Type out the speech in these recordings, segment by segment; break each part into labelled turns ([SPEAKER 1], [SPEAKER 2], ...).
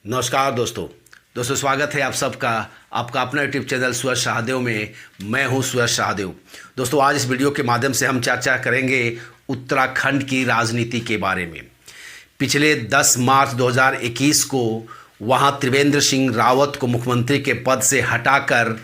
[SPEAKER 1] नमस्कार दोस्तों स्वागत है आप सबका आपका अपना यूट्यूब चैनल सूरज शाहदेव में। मैं हूं सूरज शाहदेव। दोस्तों आज इस वीडियो के माध्यम से हम चर्चा करेंगे उत्तराखंड की राजनीति के बारे में। पिछले 10 मार्च 2021 को वहां त्रिवेंद्र सिंह रावत को मुख्यमंत्री के पद से हटाकर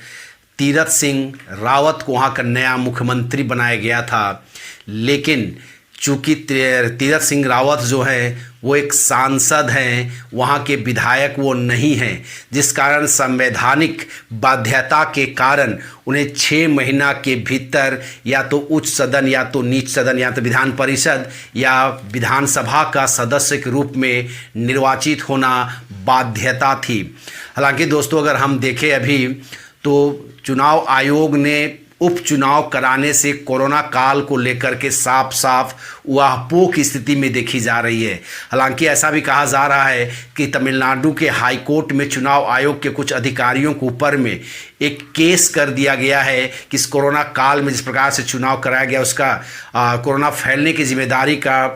[SPEAKER 1] तीरथ सिंह रावत को वहां का नया मुख्यमंत्री बनाया गया था। लेकिन चूँकि तीरथ सिंह रावत जो है वो एक सांसद हैं, वहाँ के विधायक वो नहीं हैं, जिस कारण संवैधानिक बाध्यता के कारण उन्हें 6 महीना के भीतर या तो उच्च सदन या तो नीच सदन या तो विधान परिषद या विधानसभा का सदस्य के रूप में निर्वाचित होना बाध्यता थी। हालांकि दोस्तों अगर हम देखें अभी तो चुनाव आयोग ने उपचुनाव कराने से कोरोना काल को लेकर के साफ साफ उहापोह की स्थिति में देखी जा रही है। हालांकि ऐसा भी कहा जा रहा है कि तमिलनाडु के हाई कोर्ट में चुनाव आयोग के कुछ अधिकारियों के ऊपर में एक केस कर दिया गया है कि इस कोरोना काल में जिस प्रकार से चुनाव कराया गया उसका कोरोना फैलने की जिम्मेदारी का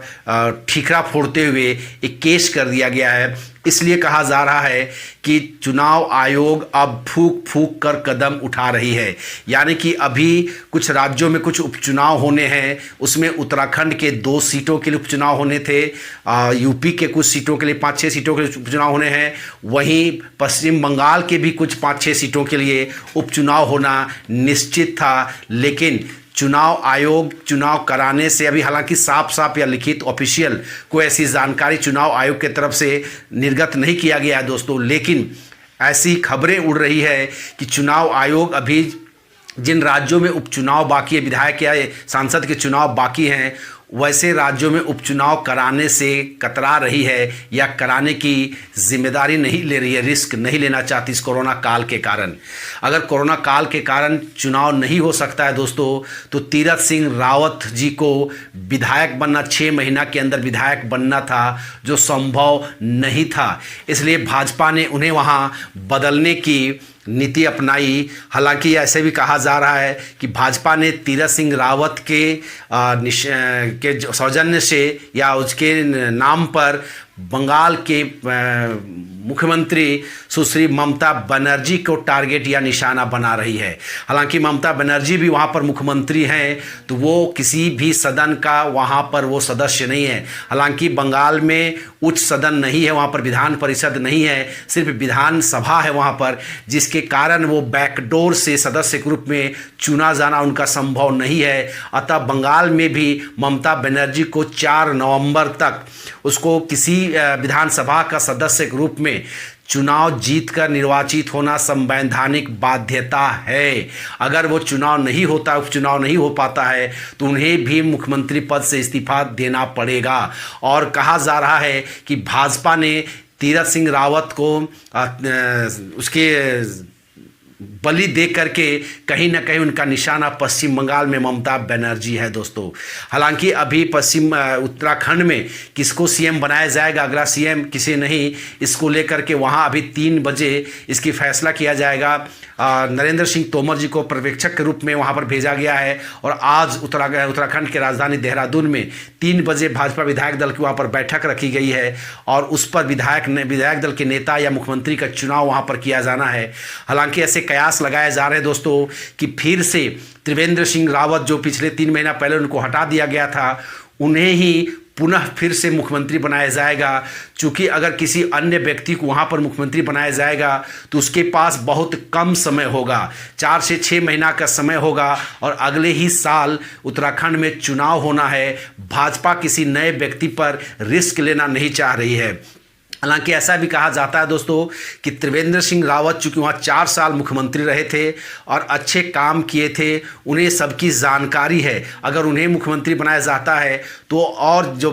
[SPEAKER 1] ठीकरा फोड़ते हुए एक केस कर दिया गया है। इसलिए कहा जा रहा है कि चुनाव आयोग अब फूंक फूंक कर कदम उठा रही है। यानी कि अभी कुछ राज्यों में कुछ उपचुनाव होने हैं, उसमें उत्तराखंड के 2 सीटों के लिए उपचुनाव होने थे, यूपी के कुछ सीटों के लिए 5-6 सीटों के लिए उपचुनाव होने हैं, वहीं पश्चिम बंगाल के भी कुछ 5-6 सीटों के लिए उपचुनाव होना निश्चित था। लेकिन चुनाव आयोग चुनाव कराने से अभी हालांकि साफ साफ या लिखित ऑफिशियल कोई ऐसी जानकारी चुनाव आयोग के तरफ से निर्गत नहीं किया गया है दोस्तों। लेकिन ऐसी खबरें उड़ रही है कि चुनाव आयोग अभी जिन राज्यों में उपचुनाव बाकी है, विधायक या सांसद के चुनाव बाकी हैं, वैसे राज्यों में उपचुनाव कराने से कतरा रही है या कराने की जिम्मेदारी नहीं ले रही है, रिस्क नहीं लेना चाहती इस कोरोना काल के कारण। अगर कोरोना काल के कारण चुनाव नहीं हो सकता है दोस्तों तो तीरथ सिंह रावत जी को विधायक बनना 6 महीना के अंदर विधायक बनना था, जो संभव नहीं था। इसलिए भाजपा ने उन्हें वहाँ बदलने की नीति अपनाई। हालांकि ऐसे भी कहा जा रहा है कि भाजपा ने तीरथ सिंह रावत के सौजन्य से या उसके नाम पर बंगाल के मुख्यमंत्री सुश्री ममता बनर्जी को टारगेट या निशाना बना रही है। हालांकि ममता बनर्जी भी वहाँ पर मुख्यमंत्री हैं तो वो किसी भी सदन का वहाँ पर वो सदस्य नहीं है। हालांकि बंगाल में उच्च सदन नहीं है, वहाँ पर विधान परिषद नहीं है, सिर्फ विधानसभा है वहाँ पर, जिसके कारण वो बैकडोर से सदस्य के रूप में चुना जाना उनका संभव नहीं है। अतः बंगाल में भी ममता बनर्जी को 4 नवंबर तक उसको किसी विधानसभा का सदस्य के रूप में चुनाव जीतकर निर्वाचित होना संवैधानिक बाध्यता है। अगर वो चुनाव नहीं होता, उपचुनाव नहीं हो पाता है तो उन्हें भी मुख्यमंत्री पद से इस्तीफा देना पड़ेगा। और कहा जा रहा है कि भाजपा ने तीरथ सिंह रावत को उसके बलि दे करके कहीं ना कहीं उनका निशाना पश्चिम बंगाल में ममता बनर्जी है दोस्तों। हालांकि अभी उत्तराखंड में किसको सीएम बनाया जाएगा, अगला सीएम किसे नहीं, इसको लेकर के वहां अभी 3 बजे इसकी फैसला किया जाएगा। नरेंद्र सिंह तोमर जी को पर्यवेक्षक के रूप में वहां पर भेजा गया है और आज उत्तराखंड के राजधानी देहरादून में 3 बजे भाजपा विधायक दल की वहां पर बैठक रखी गई है और उस पर विधायक दल के नेता या मुख्यमंत्री का चुनाव वहां पर किया जाना है। हालांकि ऐसे कयास लगाए जा रहे हैं दोस्तों कि फिर से त्रिवेंद्र सिंह रावत जो पिछले 3 महीना पहले उनको हटा दिया गया था, उन्हें ही पुनः फिर से मुख्यमंत्री बनाया जाएगा। चूँकि अगर किसी अन्य व्यक्ति को वहाँ पर मुख्यमंत्री बनाया जाएगा तो उसके पास बहुत कम समय होगा, 4 से 6 महीना का समय होगा और अगले ही साल उत्तराखंड में चुनाव होना है। भाजपा किसी नए व्यक्ति पर रिस्क लेना नहीं चाह रही है। हालांकि ऐसा भी कहा जाता है दोस्तों कि त्रिवेंद्र सिंह रावत चूँकि वहाँ 4 साल मुख्यमंत्री रहे थे और अच्छे काम किए थे, उन्हें सबकी जानकारी है। अगर उन्हें मुख्यमंत्री बनाया जाता है तो और जो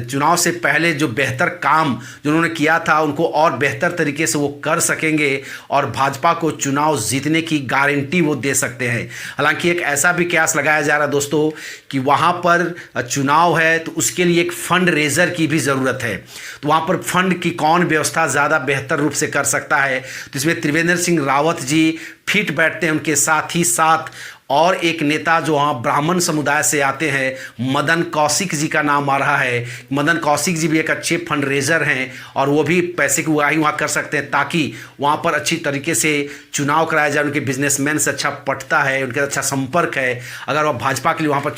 [SPEAKER 1] चुनाव से पहले जो बेहतर काम जो उन्होंने किया था उनको और बेहतर तरीके से वो कर सकेंगे और भाजपा को चुनाव जीतने की गारंटी वो दे सकते हैं। हालांकि एक ऐसा भी कयास लगाया जा रहा है दोस्तों कि वहाँ पर चुनाव है तो उसके लिए एक फंड रेजर की भी ज़रूरत है। तो वहाँ पर फंड की कौन व्यवस्था ज़्यादा बेहतर रूप से कर सकता है, तो इसमें त्रिवेंद्र सिंह रावत जी फिट बैठते हैं उनके साथ ही साथ और एक नेता जो वहाँ ब्राह्मण समुदाय से आते हैं, मदन कौशिक जी का नाम आ रहा है। मदन कौशिक जी भी एक अच्छे फंड रेजर हैं और वो भी पैसे की उगाही वहाँ कर सकते हैं ताकि वहाँ पर अच्छी तरीके से चुनाव कराया जाए। उनके बिजनेसमैन से अच्छा पटता है, उनके अच्छा संपर्क है। अगर वह भाजपा के लिए वहाँ पर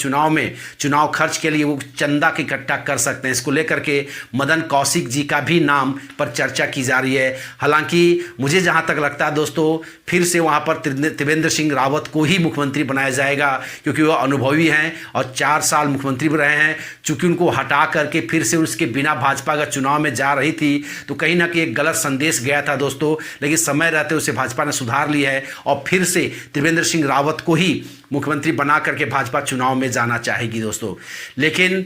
[SPEAKER 1] चुनाव खर्च के लिए वो चंदा की इकट्ठा कर सकते हैं। इसको लेकर के मदन कौशिक जी का भी नाम पर चर्चा की जा रही है। हालांकि मुझे जहाँ तक लगता है दोस्तों, फिर से वहाँ पर त्रिवेंद्र सिंह रावत को ही मुख्यमंत्री बनाया जाएगा, क्योंकि वो अनुभवी हैं और 4 साल मुख्यमंत्री भी रहे हैं। चूंकि उनको हटा करके फिर से उसके बिना भाजपा का चुनाव में जा रही थी, तो कहीं ना कहीं एक गलत संदेश गया था दोस्तों। लेकिन समय रहते उसे भाजपा ने सुधार लिया है और फिर से त्रिवेंद्र सिंह रावत को ही मुख्यमंत्री बना करके भाजपा चुनाव में जाना चाहेगी दोस्तों। लेकिन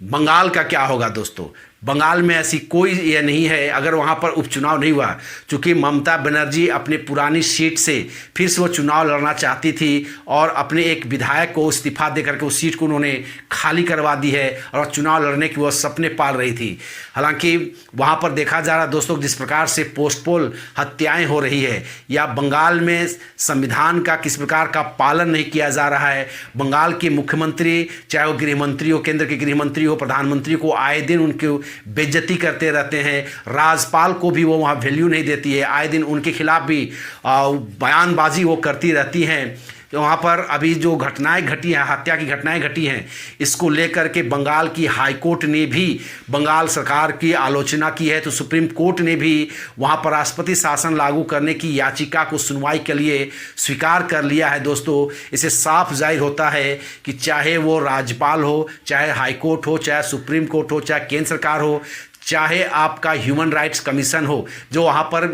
[SPEAKER 1] बंगाल का क्या होगा दोस्तों? बंगाल में ऐसी कोई ये नहीं है अगर वहाँ पर उपचुनाव नहीं हुआ, क्योंकि ममता बनर्जी अपने पुरानी सीट से फिर से वो चुनाव लड़ना चाहती थी और अपने एक विधायक को इस्तीफा दे करके उस सीट को उन्होंने खाली करवा दी है और चुनाव लड़ने की वो सपने पाल रही थी। हालांकि वहाँ पर देखा जा रहा है दोस्तों, जिस प्रकार से पोस्टपोल हत्याएँ हो रही है या बंगाल में संविधान का किस प्रकार का पालन नहीं किया जा रहा है। बंगाल के मुख्यमंत्री, चाहे वो गृह मंत्री हो, केंद्र के गृह मंत्री हो, प्रधानमंत्री को आए दिन उनके बेइज्जती करते रहते हैं। राज्यपाल को भी वो वहाँ वैल्यू नहीं देती है, आए दिन उनके खिलाफ भी बयानबाजी वो करती रहती हैं। तो वहाँ पर अभी जो घटनाएं घटी हैं, हत्या की घटनाएं घटी हैं, इसको लेकर के बंगाल की हाई कोर्ट ने भी बंगाल सरकार की आलोचना की है। तो सुप्रीम कोर्ट ने भी वहाँ पर राष्ट्रपति शासन लागू करने की याचिका को सुनवाई के लिए स्वीकार कर लिया है दोस्तों। इससे साफ जाहिर होता है कि चाहे वो राज्यपाल हो, चाहे हाई कोर्ट हो, चाहे सुप्रीम कोर्ट हो, चाहे केंद्र सरकार हो, चाहे आपका ह्यूमन राइट्स कमीशन हो, जो वहाँ पर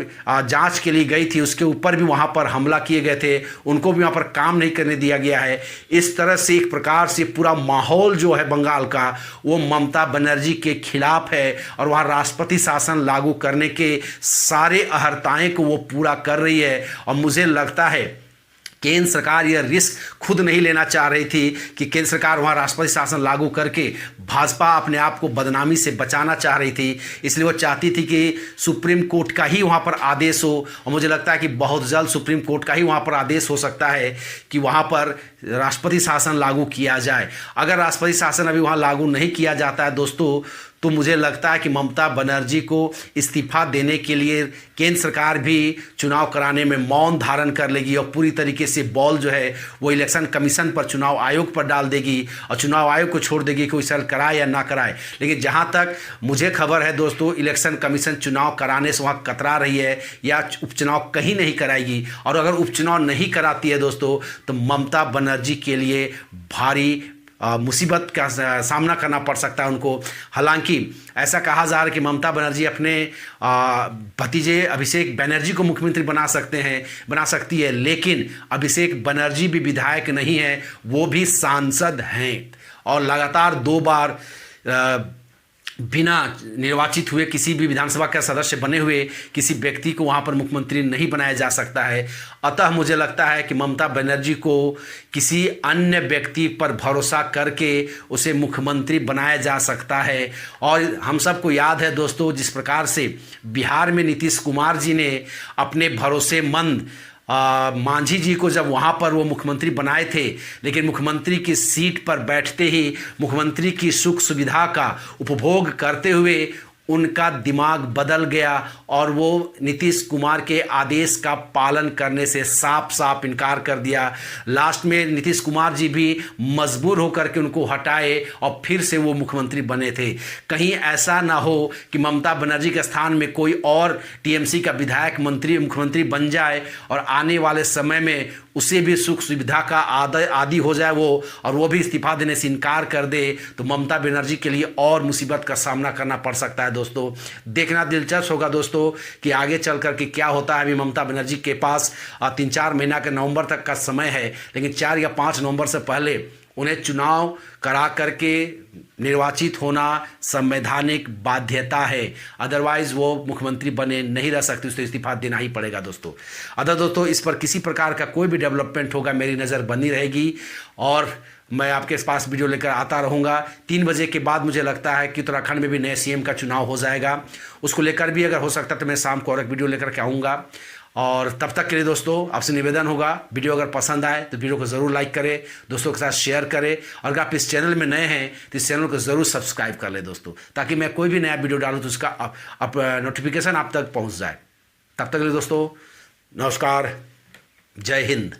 [SPEAKER 1] जांच के लिए गई थी, उसके ऊपर भी वहाँ पर हमला किए गए थे, उनको भी वहाँ पर काम नहीं करने दिया गया है। इस तरह से एक प्रकार से पूरा माहौल जो है बंगाल का, वो ममता बनर्जी के खिलाफ है और वहाँ राष्ट्रपति शासन लागू करने के सारे अहर्ताएँ को वो पूरा कर रही है। और मुझे लगता है केंद्र सरकार यह रिस्क खुद नहीं लेना चाह रही थी कि केंद्र सरकार वहाँ राष्ट्रपति शासन लागू करके भाजपा अपने आप को बदनामी से बचाना चाह रही थी। इसलिए वो चाहती थी कि सुप्रीम कोर्ट का ही वहाँ पर आदेश हो, और मुझे लगता है कि बहुत जल्द सुप्रीम कोर्ट का ही वहाँ पर आदेश हो सकता है कि वहाँ पर राष्ट्रपति शासन लागू किया जाए। अगर राष्ट्रपति शासन अभी वहाँ लागू नहीं किया जाता है दोस्तों, तो मुझे लगता है कि ममता बनर्जी को इस्तीफा देने के लिए केंद्र सरकार भी चुनाव कराने में मौन धारण कर लेगी और पूरी तरीके से बॉल जो है वो इलेक्शन कमीशन पर, चुनाव आयोग पर डाल देगी और चुनाव आयोग को छोड़ देगी कोई सर कराए या ना कराए। लेकिन जहां तक मुझे खबर है दोस्तों, इलेक्शन कमीशन चुनाव कराने से वहाँ कतरा रही है या उपचुनाव कहीं नहीं कराएगी। और अगर उपचुनाव नहीं कराती है दोस्तों, तो ममता बनर्जी के लिए भारी मुसीबत का सामना करना पड़ सकता है उनको। हालांकि ऐसा कहा जा रहा है कि ममता बनर्जी अपने भतीजे अभिषेक बनर्जी को मुख्यमंत्री बना सकती है, लेकिन अभिषेक बनर्जी भी विधायक नहीं है, वो भी सांसद हैं और लगातार 2 बार बिना निर्वाचित हुए किसी भी विधानसभा का सदस्य बने हुए किसी व्यक्ति को वहाँ पर मुख्यमंत्री नहीं बनाया जा सकता है। अतः मुझे लगता है कि ममता बनर्जी को किसी अन्य व्यक्ति पर भरोसा करके उसे मुख्यमंत्री बनाया जा सकता है। और हम सबको याद है दोस्तों, जिस प्रकार से बिहार में नीतीश कुमार जी ने अपने भरोसेमंद मांझी जी को जब वहाँ पर वो मुख्यमंत्री बनाए थे, लेकिन मुख्यमंत्री की सीट पर बैठते ही मुख्यमंत्री की सुख सुविधा का उपभोग करते हुए उनका दिमाग बदल गया और वो नीतीश कुमार के आदेश का पालन करने से साफ साफ इनकार कर दिया। लास्ट में नीतीश कुमार जी भी मजबूर होकर के उनको हटाए और फिर से वो मुख्यमंत्री बने थे। कहीं ऐसा ना हो कि ममता बनर्जी के स्थान में कोई और टीएमसी का विधायक मुख्यमंत्री बन जाए और आने वाले समय में उसे भी सुख सुविधा का आदी हो जाए वो, और वो भी इस्तीफा देने से इनकार कर दे, तो ममता बनर्जी के लिए और मुसीबत का सामना करना पड़ सकता है दोस्तों। देखना दिलचस्प होगा दोस्तों कि आगे चल कर के क्या होता है। अभी ममता बनर्जी के पास 3-4 महीना के नवंबर तक का समय है, लेकिन 4 या 5 नवंबर से पहले उन्हें चुनाव करा करके निर्वाचित होना संवैधानिक बाध्यता है। अदरवाइज वो मुख्यमंत्री बने नहीं रह सकती, उसको इस्तीफा देना ही पड़ेगा दोस्तों। अदर दोस्तों, इस पर किसी प्रकार का कोई भी डेवलपमेंट होगा मेरी नज़र बनी रहेगी और मैं आपके पास वीडियो लेकर आता रहूँगा। 3 बजे के बाद मुझे लगता है कि उत्तराखंड में भी नए सीएम का चुनाव हो जाएगा। उसको लेकर भी अगर हो सकता है तो मैं शाम को और एक वीडियो लेकर के आऊँगा। और तब तक के लिए दोस्तों आपसे निवेदन होगा, वीडियो अगर पसंद आए तो वीडियो को ज़रूर लाइक करें, दोस्तों के साथ शेयर करें, और अगर आप इस चैनल में नए हैं तो इस चैनल को ज़रूर सब्सक्राइब कर लें दोस्तों, ताकि मैं कोई भी नया वीडियो डालूँ तो उसका नोटिफिकेशन आप तक पहुँच जाए। तब तक के लिए दोस्तों नमस्कार, जय हिंद।